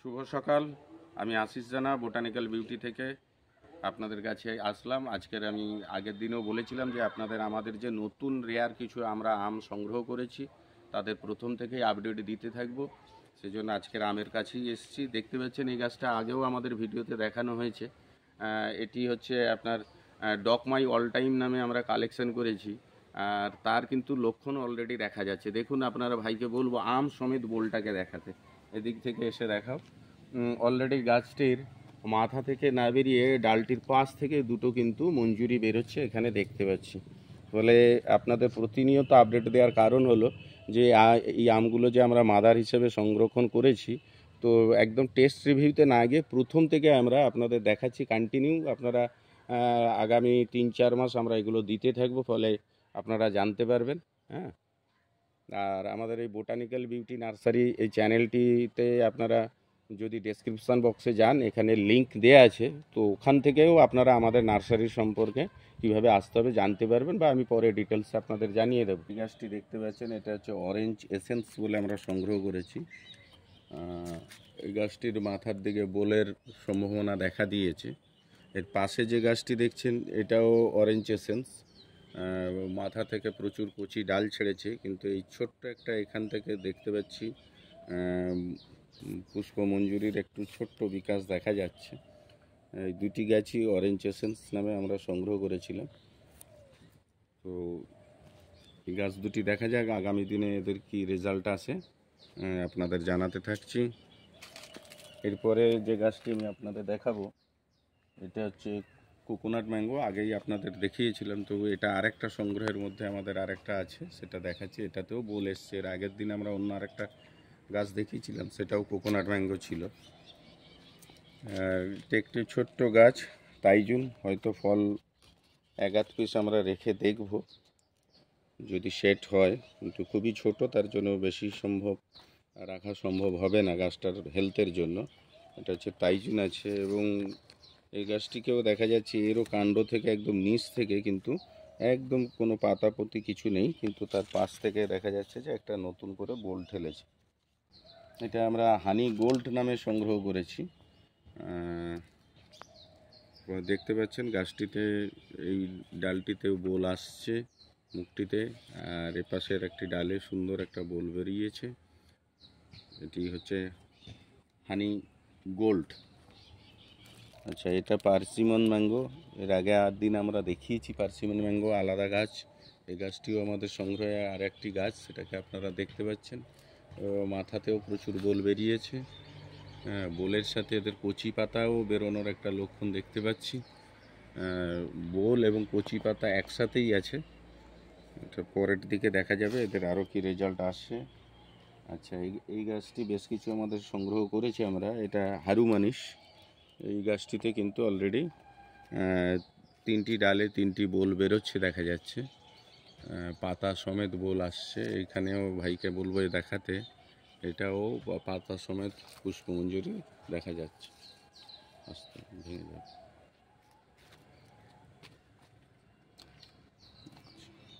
শুভ সকাল। আমি আশিস জানা বোটানিক্যাল বিউটি থেকে আপনাদের কাছে আসলাম। আজকের আমি আগের দিনেও বলেছিলাম যে আপনাদের আমাদের যে নতুন রেয়ার কিছু আমরা আম সংগ্রহ করেছি তাদের প্রথম থেকেই আপডেট দিতে থাকব। সেজন্য আজকের আমের কাছেই এসেছি। দেখতে পাচ্ছেন এই গাছটা আগেও আমাদের ভিডিওতে দেখানো হয়েছে। এটি হচ্ছে আপনার ডকমাই অল টাইম নামে আমরা কালেকশন করেছি। আর তার কিন্তু লক্ষণ অলরেডি দেখা যাচ্ছে। দেখুন, আপনারা ভাইকে বলবো আম সমেত বোলটাকে দেখাতে। এদিক থেকে এসে দেখাও। অলরেডি গাছটির মাথা থেকে না বেরিয়ে ডালটির পাশ থেকে দুটো কিন্তু মঞ্জুরি বেরোচ্ছে, এখানে দেখতে পাচ্ছি। ফলে আপনাদের প্রতিনিয়ত আপডেট দেওয়ার কারণ হলো যে এই আমগুলো যে আমরা মাদার হিসেবে সংরক্ষণ করেছি, তো একদম টেস্ট রিভিউতে না গিয়ে প্রথম থেকে আমরা আপনাদের দেখাচ্ছি কন্টিনিউ। আপনারা আগামী 3-4 মাস আমরা এগুলো দিতে থাকবো, ফলে আপনারা জানতে পারবেন। হ্যাঁ, আর আমাদের এই বোটানিক্যাল বিউটি নার্সারি এই চ্যানেলটিতে আপনারা যদি ডেসক্রিপশান বক্সে যান, এখানে লিংক দেওয়া আছে, তো ওখান থেকেও আপনারা আমাদের নার্সারির সম্পর্কে কীভাবে আসতে হবে জানতে পারবেন, বা আমি পরে ডিটেলস আপনাদের জানিয়ে দেবো। এই গাছটি দেখতে পাচ্ছেন, এটা হচ্ছে অরেঞ্জ এসেন্স বলে আমরা সংগ্রহ করেছি। এই গাছটির মাথার দিকে বোলের সম্ভাবনা দেখা দিয়েছে। এর পাশে যে গাছটি দেখছেন এটাও অরেঞ্জ এসেন্স। মাথা থেকে প্রচুর কচি ডাল ছেড়েছে, কিন্তু এই ছোট্ট একটা এখান থেকে দেখতে পাচ্ছি পুষ্পমঞ্জুরির একটু ছোট্ট বিকাশ দেখা যাচ্ছে। এই দুটি গাছই অরেঞ্জ এসেন্স নামে আমরা সংগ্রহ করেছিলাম। তো এই গাছ দুটি দেখা যাক আগামী দিনে এদের কি রেজাল্ট আসে, আপনাদের জানাতে থাকছি। এরপরে যে গাছটি আমি আপনাদের দেখাবো এটা হচ্ছে কোকোনাট ম্যাঙ্গো। আগেই আপনাদের দেখিয়েছিলাম, তো এটা আরেকটা সংগ্রহের মধ্যে আমাদের আরেকটা আছে, সেটা দেখাচ্ছি। এটাতেও বোল এসছে। এর আগের দিন আমরা অন্য আরেকটা গাছ দেখিয়েছিলাম, সেটাও কোকোনাট ম্যাঙ্গো ছিল। এটা একটি ছোট্ট গাছ, তাইজুন। হয়তো ফল 1-8 পিস আমরা রেখে দেখব যদি সেট হয়, কিন্তু খুবই ছোট, তার জন্য বেশি সম্ভব রাখা সম্ভব হবে না গাছটার হেলথের জন্য। এটা হচ্ছে তাইজুন আছে, এবং এই গাছটিকেও দেখা যাচ্ছে এরও কাণ্ড থেকে একদম নিচ থেকে কিন্তু একদম কোনো পাতাপতি কিছু নেই, কিন্তু তার পাশ থেকে দেখা যাচ্ছে যে একটা নতুন করে বোল ঠেলেছে। এটা আমরা হানি গোল্ড নামে সংগ্রহ করেছি। দেখতে পাচ্ছেন গাছটিতে এই ডালটিতেও বোল আসছে মুখটিতে, আর এপাশের একটি ডালে সুন্দর একটা বোল বেরিয়েছে। এটি হচ্ছে হানি গোল্ড। আচ্ছা, এটা পার্সিমন ম্যাঙ্গো। এর আগে 8 দিন আমরা দেখিয়েছি পার্সিমন ম্যাঙ্গো, আলাদা গাছ। এই গাছটিও আমাদের সংগ্রহে আর একটি গাছ, সেটাকে আপনারা দেখতে পাচ্ছেন। মাথাতেও প্রচুর বোল বেরিয়েছে। বোলের সাথে এদের কচি পাতাও বেরোনোর একটা লক্ষণ দেখতে পাচ্ছি। বোল এবং কচি পাতা একসাথেই আছে। এটা পরের দিকে দেখা যাবে এদের আরও কি রেজাল্ট আসছে। আচ্ছা, এই গাছটি বেশ কিছু আমাদের সংগ্রহ করেছি আমরা। এটা হারুমানিস। এই গাছটিতে কিন্তু অলরেডি 3টি ডালে 3টি বোল বেরোচ্ছে দেখা যাচ্ছে, পাতা সমেত বোল আসছে। এইখানেও ভাইকে বলবো দেখাতে, এটাও পাতা সমেত পুষ্পমঞ্জুরি দেখা যাচ্ছে। আস্তে ভেঙে যাবে।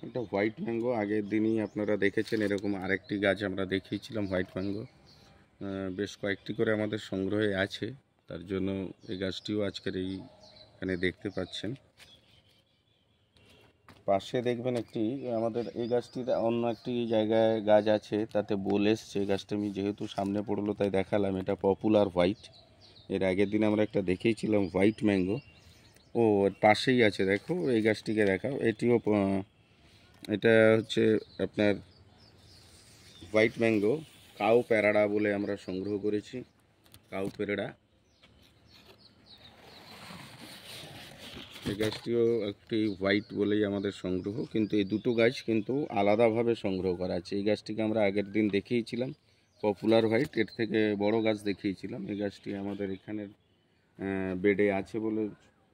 এটা হোয়াইট ম্যাঙ্গো। আগের দিনই আপনারা দেখেছেন এরকম আরেকটি গাছ আমরা দেখিয়েছিলাম হোয়াইট ম্যাঙ্গো। বেশ কয়েকটি করে আমাদের সংগ্রহে আছে, তার জন্য এই গাছটিও আজকের এইখানে দেখতে পাচ্ছেন। পাশে দেখবেন একটি আমাদের এই গাছটির অন্য একটি জায়গায় গাছ আছে, তাতে বোল এসছে। এই গাছটা আমি যেহেতু সামনে পড়লো তাই দেখালাম। এটা পপুলার হোয়াইট। এর আগের দিন আমরা একটা দেখিয়েছিলাম হোয়াইট ম্যাঙ্গো। ও এর পাশেই আছে, দেখো এই গাছটিকে দেখাও। এটিও এটা হচ্ছে আপনার হোয়াইট ম্যাঙ্গো কাউ প্যারাডা বলে আমরা সংগ্রহ করেছি। Cow Prada. এই গাছটিও একটি হোয়াইট বলেই আমাদের সংগ্রহ, কিন্তু এই দুটো গাছ কিন্তু আলাদাভাবে সংগ্রহ করা আছে। এই গাছটিকে আমরা আগের দিন দেখিয়েছিলাম পপুলার হোয়াইট, এর থেকে বড় গাছ দেখিয়েছিলাম। এই গাছটি আমাদের এখানের বেডে আছে বলে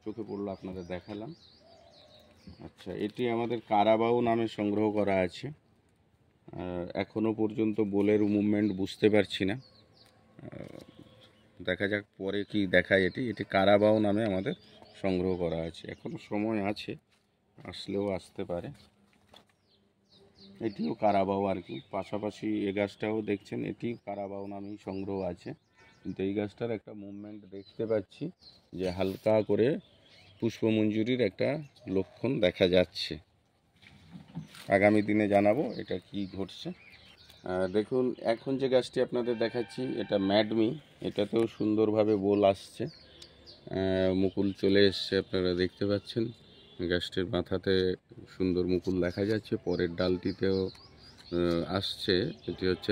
চোখে পড়লো, আপনাদের দেখালাম। আচ্ছা, এটি আমাদের কারাবাউ নামে সংগ্রহ করা আছে। এখনও পর্যন্ত বোলের মুভমেন্ট বুঝতে পারছি না, দেখা যাক পরে কি দেখায়। এটি কারাবাউ নামে আমাদের সংগ্রহ করা আছে। এখনও সময় আছে, আসলেও আসতে পারে। এটিও কারাবাউ আর কি। পাশাপাশি এ গাছটাও দেখছেন, এটি কারাবাউ নামেই সংগ্রহ আছে। কিন্তু এই গাছটার একটা মুভমেন্ট দেখতে পাচ্ছি যে হালকা করে পুষ্পমঞ্জুরির একটা লক্ষণ দেখা যাচ্ছে। আগামী দিনে জানাবো এটা কি ঘটছে। দেখুন এখন যে গাছটি আপনাদের দেখাচ্ছি এটা ম্যাডমি, এটাতেও সুন্দরভাবে বোল আসছে, মুকুল চলে এসছে, আপনারা দেখতে পাচ্ছেন গাছটির মাথাতে সুন্দর মুকুল দেখা যাচ্ছে, পরের ডালটিতেও আসছে। এটি হচ্ছে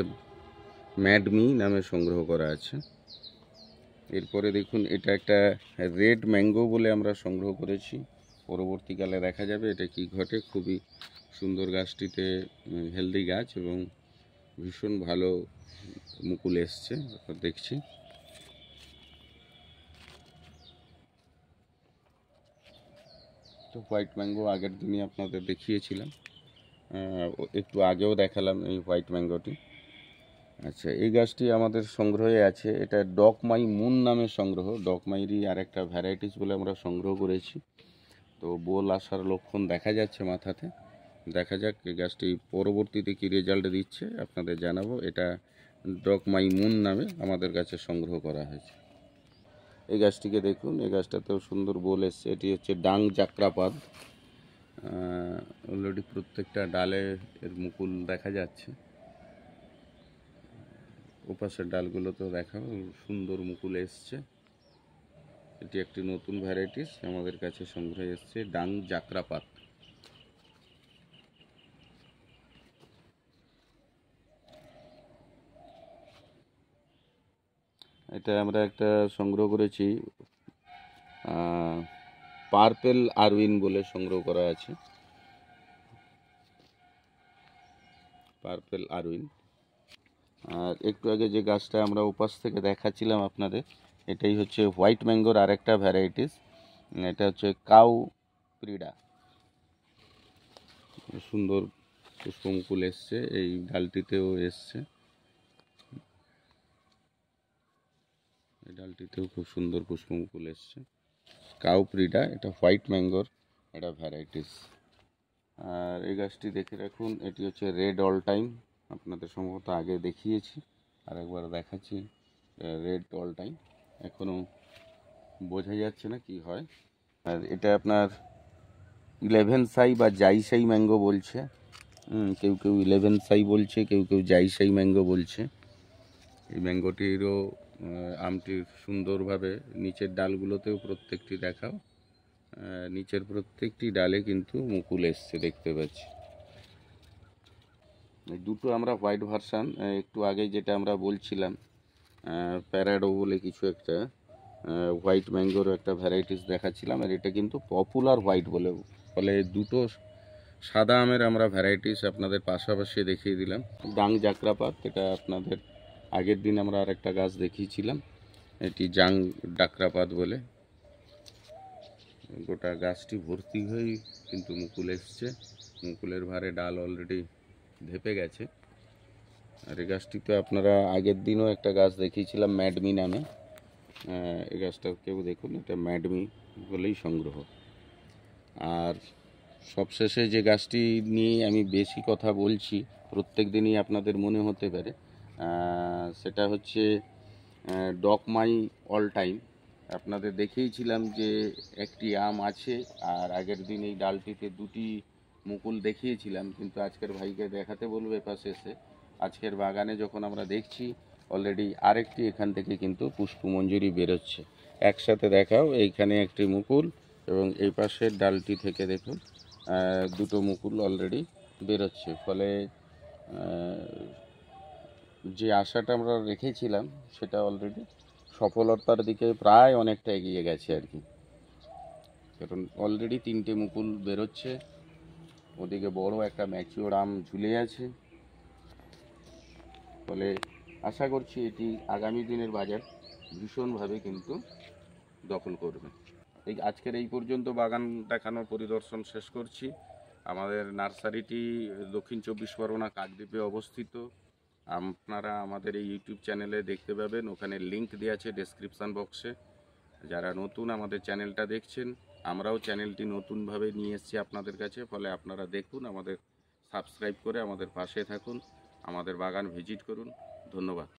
ম্যাডমি নামে সংগ্রহ করা আছে। এরপরে দেখুন এটা একটা রেড ম্যাঙ্গো বলে আমরা সংগ্রহ করেছি, পরবর্তীকালে দেখা যাবে এটা কি ঘটে। খুবই সুন্দর গাছটিতে, হেলদি গাছ এবং ভীষণ ভালো মুকুল এসছে দেখছি। তো হোয়াইট ম্যাঙ্গো আগের দিনই আপনাদের দেখিয়েছিলাম, একটু আগেও দেখালাম এই হোয়াইট ম্যাঙ্গোটি। আচ্ছা, এই গাছটি আমাদের সংগ্রহে আছে, এটা ডকমাই মুন নামে সংগ্রহ, ডকমাইরই আর একটা ভ্যারাইটিস বলে আমরা সংগ্রহ করেছি। তো বোল আসার লক্ষণ দেখা যাচ্ছে মাথাতে, দেখা যাক এই গাছটি পরবর্তীতে কি রেজাল্ট দিচ্ছে আপনাদের জানাবো। এটা ডকমাই মুন নামে আমাদের কাছে সংগ্রহ করা হয়েছে। এই গাছটিকে দেখুন, এই গাছটাতেও সুন্দর বোল এসছে। এটি হচ্ছে ডাং জাকরাপাত, অলরেডি প্রত্যেকটা ডালে এর মুকুল দেখা যাচ্ছে। ওপাশের ডালগুলোতেও দেখাও সুন্দর মুকুল এসছে। এটি একটি নতুন ভ্যারাইটিস আমাদের কাছে সংগ্রহে এসছে, ডাং জাকরাপাত। এটা আমরা একটা সংগ্রহ করেছি, পার্পেল আরউইন বলে সংগ্রহ করা আছে, পার্পেল আরউইন। আর একটু আগে যে গাছটা আমরা ওপাশ থেকে দেখাচ্ছিলাম আপনাদের, এটাই হচ্ছে হোয়াইট ম্যাঙ্গোর আরেকটা ভ্যারাইটিস, এটা হচ্ছে কাউ প্রিডা। সুন্দর পুষ্পমুকুল এসছে, এই ডালটিতেও এসছে, এই ডালটিতেও খুব সুন্দর পুষ্পমুকুল এসছে। কাউ প্রিডা এটা হোয়াইট ম্যাঙ্গোর একটা ভ্যারাইটিস। আর এই গাছটি দেখে রাখুন, এটি হচ্ছে রেড অল টাইম, আপনাদের সম্ভবত আগে দেখিয়েছি, আর একবার দেখাচ্ছি। রেড অল টাইম এখনও বোঝা যাচ্ছে না কি হয়। আর এটা আপনার 11 সাই বা জাইসাই ম্যাঙ্গো বলছে, কেউ কেউ 11 সাই বলছে, কেউ কেউ জাইসাই ম্যাঙ্গো বলছে। এই ম্যাঙ্গোটিরও আমটির সুন্দরভাবে নিচের ডালগুলোতেও প্রত্যেকটি দেখাও, নিচের প্রত্যেকটি ডালে কিন্তু মুকুল এসছে দেখতে পাচ্ছি। দুটো আমরা হোয়াইট ভার্সান, একটু আগে যেটা আমরা বলছিলাম প্যারাডো বলে কিছু একটা হোয়াইট ম্যাঙ্গোর একটা ভ্যারাইটিস দেখাচ্ছিলাম, আর এটা কিন্তু পপুলার হোয়াইট বলে, ফলে দুটো সাদা আমের আমরা ভ্যারাইটিস আপনাদের পাশাপাশি দেখিয়ে দিলাম। ডাং জাকরাপাত, এটা আপনাদের আগের দিন আমরা আর একটা গাছ দেখিয়েছিলাম, এটি জাং ডাকরাপাত বলে। গোটা গাছটি ভর্তি হয়েই কিন্তু মুকুল এসছে, মুকুলের ভারে ডাল অলরেডি ধেপে গেছে। আর এই গাছটিতে আপনারা আগের দিনও একটা গাছ দেখিয়েছিলাম ম্যাডমি নামে, এই গাছটাকেও দেখুন, এটা ম্যাডমি বলেই সংগ্রহ। আর সবশেষে যে গাছটি নিয়ে আমি বেশি কথা বলছি, প্রত্যেক দিনই আপনাদের মনে হতে পারে, সেটা হচ্ছে ডকমাই অল টাইম। আপনাদের দেখিয়েছিলাম যে একটি আম আছে, আর আগের দিন এই ডালটিতে দুটি মুকুল দেখিয়েছিলাম, কিন্তু আজকের ভাইকে দেখাতে বলবে পাশে এসে। আজকের বাগানে যখন আমরা দেখছি অলরেডি আরেকটি এখান থেকে কিন্তু পুষ্পমঞ্জুরি বেরোচ্ছে, একসাথে দেখাও, এইখানে একটি মুকুল এবং এই পাশের ডালটি থেকে দেখুন দুটো মুকুল অলরেডি বেরোচ্ছে। ফলে যে আশাটা আমরা রেখেছিলাম সেটা অলরেডি সফলতার দিকে প্রায় অনেকটা এগিয়ে গেছে আর কি, কারণ অলরেডি তিনটে মুকুল বেরোচ্ছে, ওদিকে বড় একটা ম্যাচিওর আম ঝুলে আছে। ফলে আশা করছি এটি আগামী দিনের বাজার ভীষণভাবে কিন্তু দখল করবে। আজকের এই পর্যন্ত বাগান দেখানোর পরিদর্শন শেষ করছি। আমাদের নার্সারিটি দক্ষিণ 24 পরগনা কাকদ্বীপে অবস্থিত। আপনারা আমাদের এই ইউটিউব চ্যানেলে দেখতে পাবেন, ওখানে লিংক দেওয়া আছে ডেসক্রিপশান বক্সে। যারা নতুন আমাদের চ্যানেলটা দেখছেন, আমরাও চ্যানেলটি নতুনভাবে নিয়ে এসেছি আপনাদের কাছে, ফলে আপনারা দেখুন, আমাদের সাবস্ক্রাইব করে আমাদের পাশে থাকুন, আমাদের বাগান ভিজিট করুন। ধন্যবাদ।